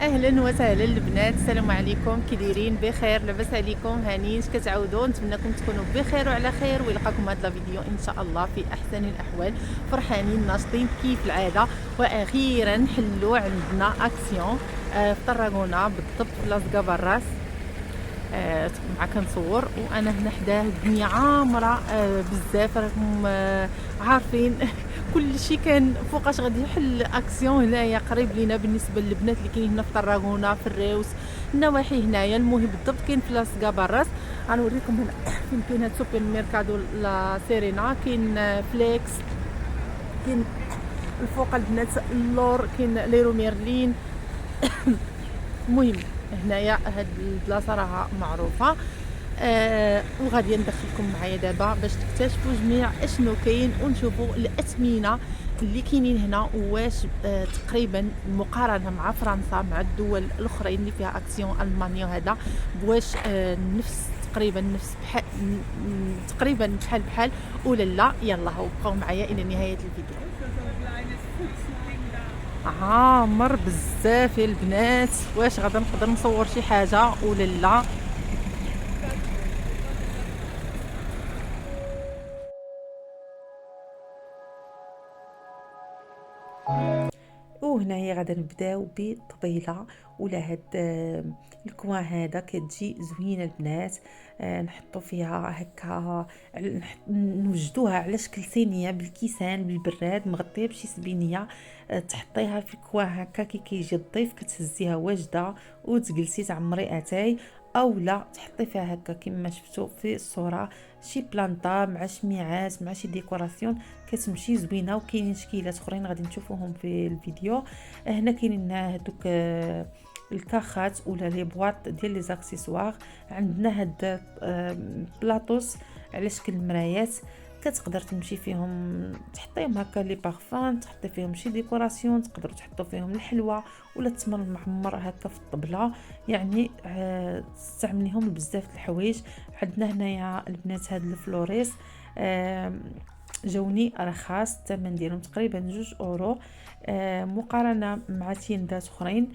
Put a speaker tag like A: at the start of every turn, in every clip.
A: اهلا وسهلا البنات، السلام عليكم. كي دايرين؟ بخير؟ لاباس عليكم؟ هانيين؟ اش كتعاودوا؟ نتمنىكم تكونوا بخير وعلى خير، ويلقاكم هذا الفيديو ان شاء الله في احسن الاحوال، فرحانين ناشطين كيف العاده. واخيرا حلوا عندنا اكسيون في طراغونه، بالضبط في لاصقه براس. مع كنصور وانا هنا حداه، الدنيا عامره بزاف، راكم عارفين. كل شيء كان فوقاش غادي يحل اكسيون هنايا قريب لينا بالنسبه للبنات اللي كاينين هنا في طراغونه، في الريوس، النواحي هنايا. المهم بالضبط كاين في لاصقه براس. غنوريكم هنا فين كاين هاد سوبر ميركادو لا سيرينا، كاين فليكس، كاين الفوق البنات اللور، كاين ليرو ميرلين. المهم هنايا هاد البلاصه راها معروفه. وغادي ندخلكم معايا دابا باش تكتشفوا جميع اشنو كاين، ونشوفوا الاثمنه اللي كاينين هنا، واش تقريبا مقارنه مع فرنسا، مع الدول الاخرين اللي فيها اكسيون المانيا وهذا، واش نفس تقريبا نفس بحال تقريبا بحال بحال ولا لا. يلا هو بقاو معايا الى نهايه الفيديو. عامر بزاف يا البنات، واش غادا نقدر نصور شي حاجه ولا لا؟ وهنايا غادا نبداو بطبيله، ولا هاد الكوان هذا كتجي زوينه البنات. نحطوا فيها هكا، نوجدوها على شكل صينيه بالكيسان بالبراد، مغطيه بشي سبينيه. تحطيها في كوان هكا كي كيجي الضيف، كتهزيها واجده وتجلسي تعمري اتاي، او لا تحطي فيها هكا كما شفتوا في الصوره شي بلانطا مع شميعات مع شي ديكوراسيون، كتمشي زوينه. وكاينين شكيلات اخرين غادي نشوفوهم في الفيديو. هنا كاينين هذوك الكاخات ولا لي بواط ديال لي زاكسيسوار. عندنا هاد بلاطوس على شكل مرايات، كتقدر تمشي فيهم تحطيهم هكا لي بارفان، تحطي فيهم شي ديكوراسيون، تقدروا تحطوا فيهم الحلوى ولا التمر المعمر هكا في الطبله، يعني تستعمليهم بزاف الحوايج. عندنا هنايا البنات هاد الفلوريس، جوني رخاص، الثمن ديالهم تقريبا 2 اورو، مقارنه مع تيندات اخرين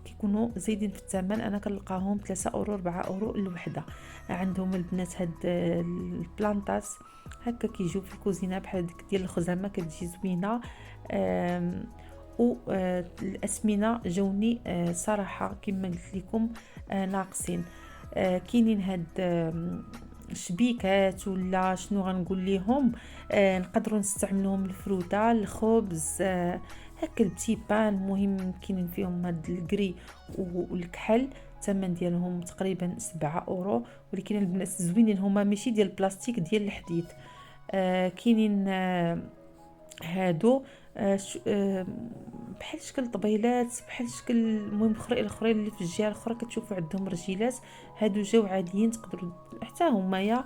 A: كيكونوا زايدين في الثمن. انا كنلقاهم 3 اورو 4 اورو الوحده. عندهم البنات هاد البلانطاس هكا كيجيو في الكوزينه بحال ديك ديال الخزامه، كتجي زوينه. و الاسمنه جوني صراحه كما قلت لكم ناقصين. كاينين هاد شبيكات ولا شنو غنقول لهم، نقدروا نستعملوهم الفروته الخبز، هكا البتي بان. مهم كاينين فيهم هاد الكري والكحل، الثمن ديالهم تقريبا 7 اورو، ولكن البنات زوينين هما، ماشي ديال البلاستيك، ديال الحديد. كاينين هادو بحال شكل طبيلات، بحال شكل المهم الاخرين اللي في الجهه الاخرى كتشوفوا عندهم رجيلات. هادو جاو عاديين، تقدروا حتى هما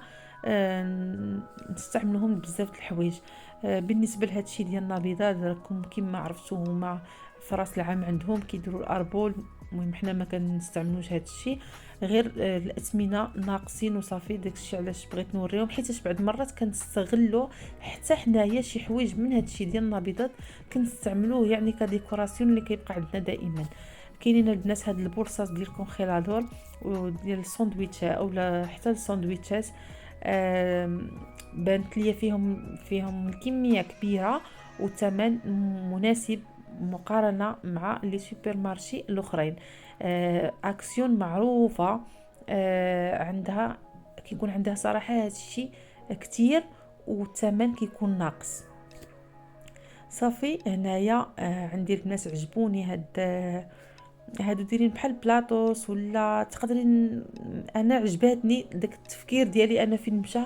A: نستعملوهم بزاف د الحوايج. بالنسبه لهذا الشيء ديال النبيضات، راكم كما عرفتوا هما في راس العام عندهم كيديروا الاربول. المهم حنا ما كنستعملوش هذا الشيء، غير الاثمنه ناقصين وصافي. داكشي علاش بغيت نوريهم، حيت بعض المرات كنستغلوا حتى حنايا شي حوايج من هذا الشيء ديال النبيضات كنستعملوه يعني كديكوراسيون اللي كيبقى عندنا دائما. كاينين البنات هاد البورصات ديال الكونخيلادور وديال الساندويتشات اولا حتى الساندويتشات، بانت ليا فيهم الكميه كبيره والثمن مناسب مقارنه مع لي سوبر مارشي الاخرين. اكسيون معروفه، عندها كيكون عندها صراحه هذا الشيء كتير، والثمن كيكون ناقص. صافي هنايا عندي البنات عجبوني هادو دايرين بحال بلاطوس ولا تقدرين. انا عجباتني داك التفكير ديالي، انا فين مشى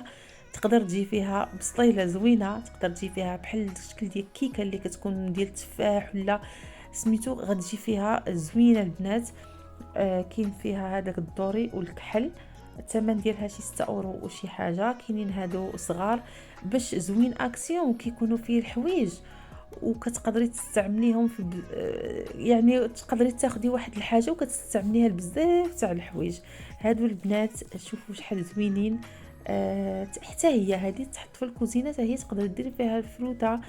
A: تقدر تجي فيها بسطيله زوينه، تقدر تجي فيها بحال الشكل ديال الكيكه اللي كتكون ديال التفاح ولا سميتو، غتجي فيها زوينه البنات. كاين فيها هذاك الدوري والكحل، الثمن ديالها شي 6 اورو وشي حاجه. كاينين هادو صغار باش زوين اكسيون كيكونوا فيه الحوايج، وكتقدري تستعمليهم في يعني تقدري تاخدي واحد الحاجه وكتستعمليها لبزاف تاع الحوايج. هادو البنات شوفوا شحال زوينين. حتى هي هذه تحط في الكوزينه، حتى هي تقدري ديري فيها الفروته،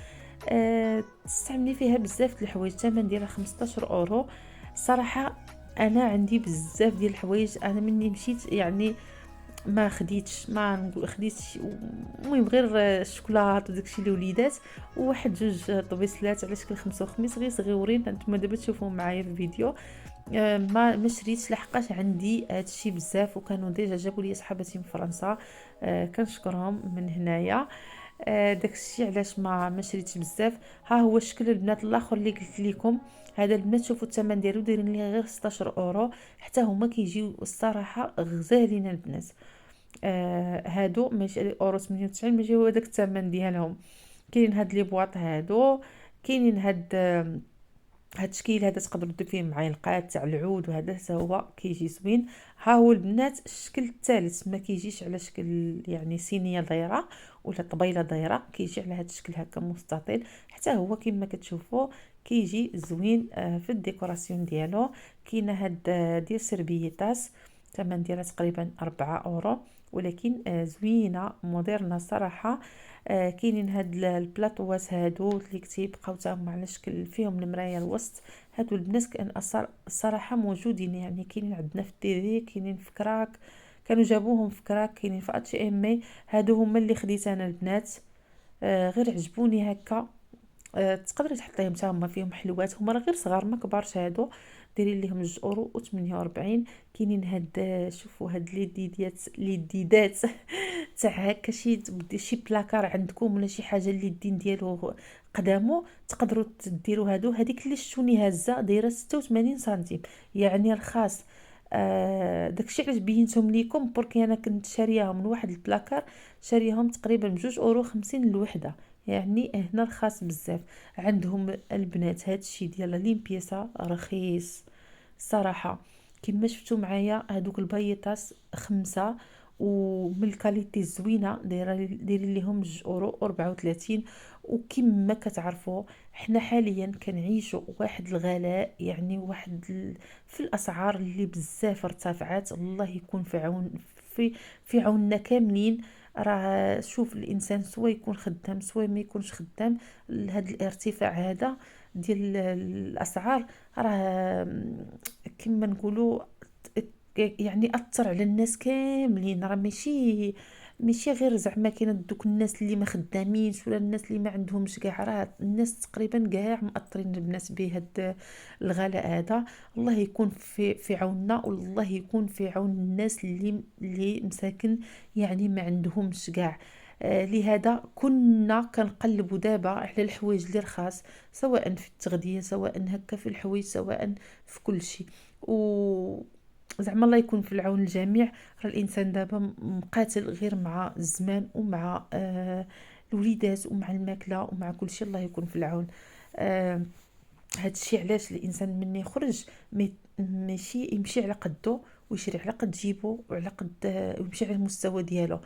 A: تستعملي فيها بزاف د الحوايج. الثمن ديالها 15 اورو.
B: الصراحه انا عندي بزاف ديال الحوايج، انا مني مشيت يعني ما خديتش، ما نقول خديتش، المهم غير الشوكولات وداكشي لوليدات، وواحد جوج طبيصلات على شكل خمسة وخميس غير صغيورين، انتما دابا تشوفوهم معايا في الفيديو. ما شريتش لحقاش عندي هادشي بزاف، وكانوا ديجا جابوا لي صحاباتي من فرنسا، كنشكرهم من هنايا. داكشي علاش ما شريتش بزاف. ها هو الشكل البنات الاخر اللي قلت لكم، هذا البنات شوفوا الثمن ديالو دايرين ليه غير 16 اورو، حتى هما كيجيو الصراحه غزالين البنات. هادو ماشي اورو 98، ماشي هو داك الثمن ديالهم. كاينين هاد لي بواط هادو، كاينين هاد الشكيل هذا تقدروا دير فيه معلقات تاع العود، وهذا حتى هو كيجي زوين. ها هو البنات الشكل الثالث، ما كيجيش على شكل يعني صينيه دايره ولا طبيله دايره، كيجي على هذا الشكل هكا مستطيل، حتى هو كما كتشوفوا كيجي زوين في الديكوراسيون ديالو. كاينه هاد ديال سيربيتاس، الثمن ديالها تقريبا 4 اورو، ولكن زوينه موديرنا صراحه. كاينين هاد البلاطوات هادو اللي كتيبقاو تا هما على شكل فيهم المرايه الوسط. هادو البنات كان الصراحه موجودين، يعني كاينين عندنا في التيري، كاينين في كراك، كانوا جابوهم في كراك، كاينين في اتش ام اي. هادو هما اللي خديت انا البنات، غير عجبوني هكا. تقدري تحطيهم حتى هما فيهم حلوات، هما راه غير صغار ما كبارش هادو، ديري ليهم 2 اورو و48. كاينين هاد شوفوا هاد لي ديدات تاع هكا شي بلاكار عندكم ولا شي حاجه اللي الدين ديالو قدامه، تقدروا ديروا هادو. هذيك اللي شتوني هازه دايره 86 سنتيم، يعني رخاص. داكشي علاش بينتهم ليكم، بركي انا كنت شارياهم من واحد البلاكار، شارياهم تقريبا بجوج اورو 50 الوحده، يعني هنا رخاص بزاف. عندهم البنات هادشي ديال ليمبيسا رخيص صراحه. كما شفتوا معايا هادوك البايطاس 5، ومن الكاليتي الزوينه، دايرين ليهم 2 اورو 34. وكما كتعرفوا حنا حاليا كنعيشوا واحد الغلاء، يعني في الاسعار اللي بزاف ارتفعت، الله يكون في عون، في عوننا كاملين. راه شوف الانسان سوا يكون خدام سوا ما يكونش خدام، هذا الارتفاع هذا ديال الاسعار راه كما نقولوا يعني اثر على الناس كاملين. راه ماشي غير زعما كاين دوك الناس اللي ما خدامينش ولا الناس اللي ما عندهمش كاع، راه الناس تقريبا كاع مأثرين الناس بهاد الغلاء هذا. الله يكون في عوننا، والله يكون في عون الناس اللي مساكن، يعني ما عندهمش كاع. لهذا كنا كنقلبوا دابا على الحوايج اللي رخاص، سواء في التغذية، سواء هكا في الحوايج، سواء في كل شيء. و زعما الله يكون في العون الجميع. راه الانسان دابا مقاتل غير مع الزمان ومع الوليدات ومع الماكله ومع كل شيء، الله يكون في العون. آه هاد الشيء علاش الانسان من يخرج ماشي يمشي على قدو، ويشري على قد جيبو وعلى قد ويمشي على المستوى ديالو.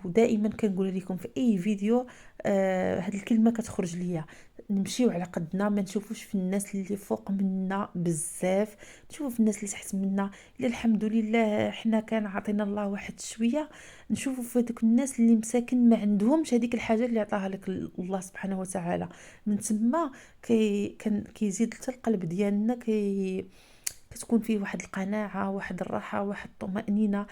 B: ودائما كنقول لكم في اي فيديو هاد الكلمه كتخرج ليا، نمشيو على قدنا، ما نشوفوش في الناس اللي فوق منا بزاف، نشوفوا في الناس اللي تحت منا. الا الحمد لله حنا كان عطينا الله واحد شويه، نشوفوا في هذوك الناس اللي مساكن ما عندهمش هذيك الحاجه اللي عطاها لك الله سبحانه وتعالى. من تما كيزيد حتى القلب ديالنا كتكون فيه واحد القناعه، واحد الراحه، واحد الطمانينه.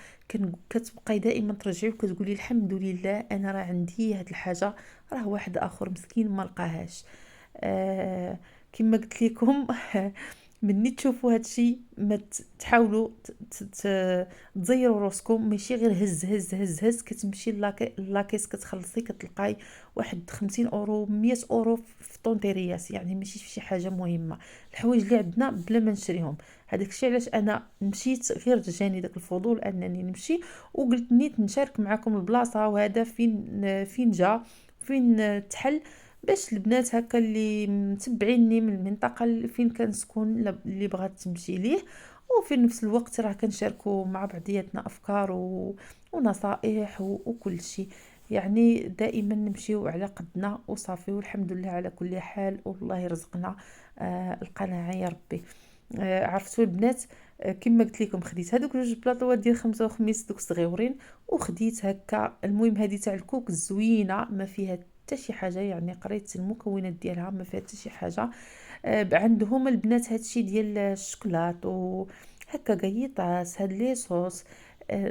B: كتبقاي دائما ترجعي وكتقولي الحمد لله انا راه عندي هاد الحاجه، راه واحد اخر مسكين ما لقاهاش. آه كما قلت لكم مني تشوفوا هادشي ما تحاولوا تزيروا راسكم، ماشي غير هز هز هز هز. كتمشي لاكيس كتخلصي كتلقاي واحد 50 اورو 100 اورو في طونطيرياس، يعني ماشي في شي حاجه مهمه. الحوايج اللي عندنا بلا ما نشريهم. هذاك الشيء علاش انا مشيت، غير جاني داك الفضول انني نمشي، وقلت نيت نشارك معكم البلاصه، وهذا فين جا، فين تحل، باش البنات هكا اللي متبعيني من المنطقه اللي فين كنسكن اللي بغات تمشي ليه، وفي نفس الوقت راه كنشاركوا مع بعضياتنا افكار ونصائح وكل شيء. يعني دائما نمشيو على قدنا وصافي، والحمد لله على كل حال، والله يرزقنا القناعه يا ربي. عرفتوا البنات، كما قلت لكم خديت هذوك جوج بلاطوات ديال خمسة وخميس دوك صغيورين، وخديت هكا المهم هذه تاع الكوك زوينه ما فيها حتى شي حاجه، يعني قريت المكونات ديالها ما فيها حتى شي حاجه. عندهم البنات هادشي ديال الشوكولات وهكا قيطاس هاد لي صوص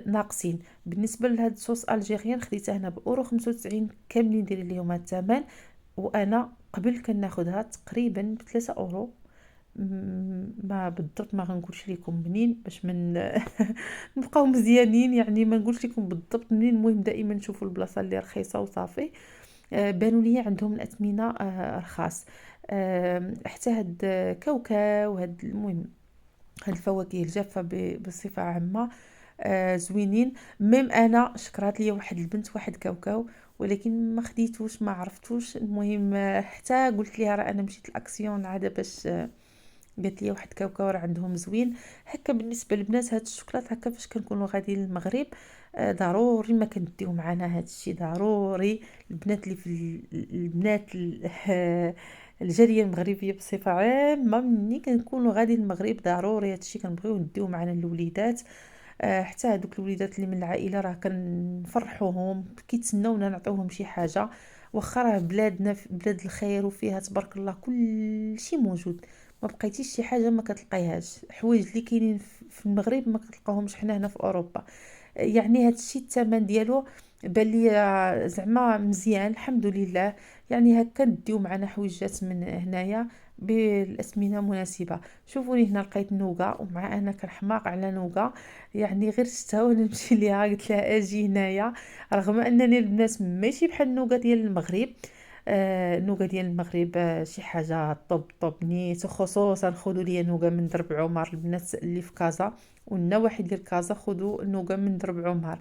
B: ناقصين. بالنسبه لهاد الصوص الجيريان خديتها هنا باورو 95 كاملين دايرين ليهم هاد الثمن، وانا قبل كناخدها تقريبا ب3 اورو. ما بالضبط ما غنقولش لكم منين باش من نبقاو مزيانين، يعني ما نقولش لكم بالضبط منين. المهم دائما نشوفوا البلاصه اللي رخيصه وصافي. بانوا لي عندهم الاثمنه رخاص. حتى هاد كاوكاو هاد المهم هاد الفواكه الجافه بصفه عامه زوينين. ميم انا شكرات ليا واحد البنت واحد كاوكاو، ولكن ما خديتوش ما عرفتوش. المهم حتى قلت ليها راه انا مشيت الاكسيون عاده باش قالت لي واحد كاوكاو راه عندهم زوين. هكا بالنسبه للبنات هاد الشوكولات هكا فاش كنكونوا غاديين للمغرب ضروري ما كنديو معنا هاد الشيء ضروري. البنات اللي في البنات الجاليه المغربيه بصفه عامه ملي كنكونوا غادي للمغرب ضروري هاد الشيء كنبغيو نديو معنا الوليدات. حتى هادوك الوليدات اللي من العائله راه كنفرحوهم كيتسناونا نعطيوهم شي حاجه. واخا راه بلادنا في بلاد الخير وفيها تبارك الله كل شيء موجود، ما بقيتيش شي حاجه ما كتلقايهاش. حوايج اللي كاينين في المغرب ما كتلقاوهمش حنا هنا في اوروبا. يعني هاد الشيء الثمن ديالو بان لي زعما مزيان الحمد لله. يعني هكا نديو معنا حويجات من هنايا بالاسمنه مناسبه. شوفوني هنا لقيت نوغا، ومع انا كنحماق على نوغا، يعني غير شتا ونمشي ليها قلت لها اجي هنايا. رغم انني البنات ماشي بحال النوغا ديال المغرب. النوغا ديال المغرب شي حاجه طوب نيت، وخصوصا خذوا لي نوغا من درب عمر البنات اللي في كازا والنواحي ديال كازا، خذوا نوغا من درب عمر.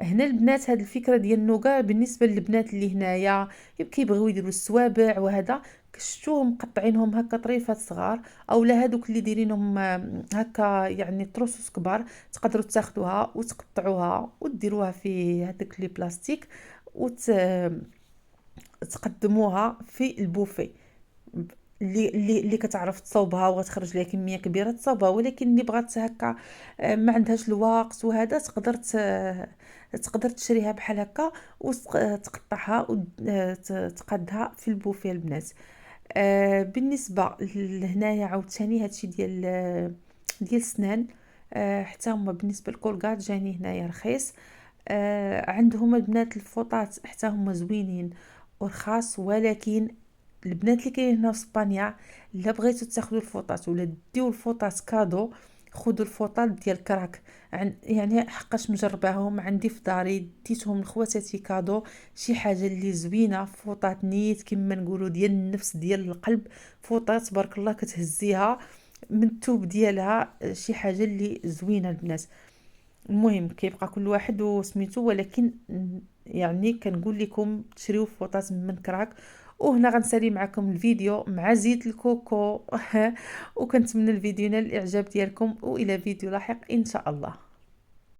B: هنا البنات هاد الفكره ديال النوغا بالنسبه للبنات اللي هنايا كيبغيو يديروا السوابع وهذا، شفتوهم مقطعينهم هكا طريفات صغار، او لا هادوك اللي دايرينهم هكا يعني طروسوس كبار، تقدروا تاخذوها وتقطعوها وديروها في هذاك لي بلاستيك وتقدموها في البوفي. اللي كتعرف تصاوبها وتخرج لها كميه كبيره تصاوبها، ولكن اللي بغات هكا ما عندهاش الوقت وهذا تقدر تشريها بحال هكا وتقطعها وتقادها في البوفيه البنات. بالنسبه لهنايا عاوتاني هادشي ديال السنان. حتى هما بالنسبه للكولغات جاني هنايا رخيص. عندهم البنات الفوطات حتى هما زوينين ورخاص، ولكن البنات اللي كاينين هنا في اسبانيا الا بغيتو تاخذوا الفوطات ولا ديو الفوطات كادو، خذوا الفوطات ديال كراك. يعني حقاش مجرباهم عندي في داري، ديتهم لخواتاتي كادو. شي حاجه اللي زوينه، فوطات نيت كما نقولوا ديال النفس ديال القلب. فوطات تبارك الله كتهزيها من الثوب ديالها، شي حاجه اللي زوينه البنات. المهم كيبقى كل واحد وسميتو، ولكن يعني كنقول لكم تشريو فوطات من كراك. وهنا غنسالي معكم الفيديو مع زيت الكوكو وكنتمنى الفيديو ينال الاعجاب ديالكم، والى فيديو لاحق ان شاء الله.